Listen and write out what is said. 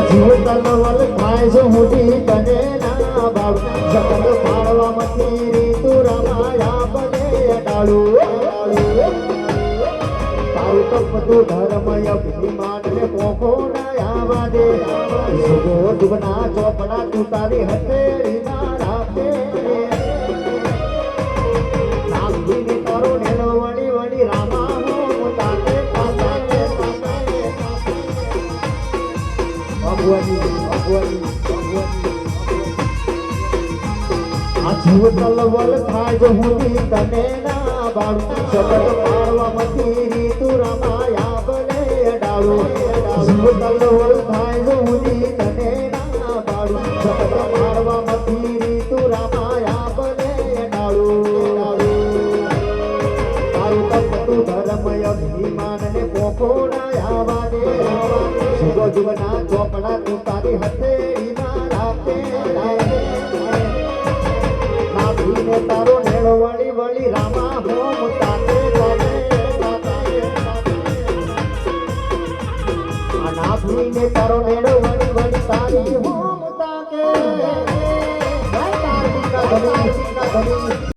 જીવતલ વલ થાય છે મોટી તને ના બાપ જગત ફાળવામાંથી રીતુ રમાયા બને ડાળું તારું તો બધું ધર્મય અભિમાન ને પોખો ના આવા દે સુગો દુગના ચોપડા તું તારી હથેળી ના રાખે નાગીને તારો નેનો વળી વળી રામા હું તાકે તાકે ભગવાની આ જીવતલ વલ થાય જો હું તને ના બાળું જગત પાડવામાંથી રીતુ રમાયા બને ડાળું જીવતલ વલ થાય જો હું તને ના બાળું જગત પાડવામાંથી રીતુ રમાયા બને ડાળું તારું તપતું ધર્મય અભિમાન ને પોખો ના આવા દે સુગો જુગના ચોપડા તું તારી હથેળી ના રાખે નાભીને તારો નેળો વળી વળી રામા હોમ તાકે આ નાભીને તારો નેળો વળી વળી તારી હોમ તાકે